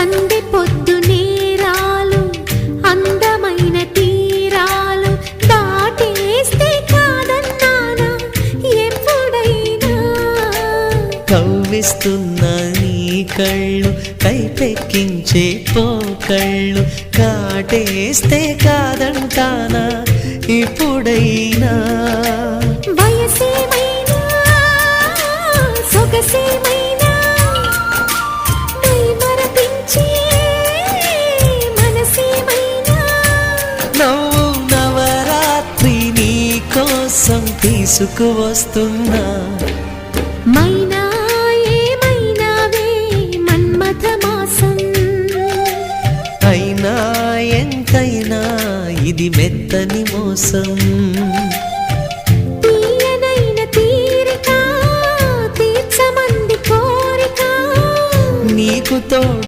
సందె పొద్దు నేరాలు అందమైన తీరాలు దాటేస్తే కాదన్నానా ఎప్పుడైనా కవ్విస్తున్న నీ కళ్ళు కైపెక్కించే పోకళ్ళు కాటేస్తే కాదంటానా ఇప్పుడైనా వయసేమైనా సొగసేమైనా మరపించే మనసేమైనా నవ్వు నవరాత్రి నీ కోసం తీసుకువస్తున్నా మైనా ఏమైనావే మన్మథ మాసం అయినా ఎంతైనా ఇది మెత్తని మోసం తీయనైన తీరిక తీర్చమంది కోరిక నీకు తోడు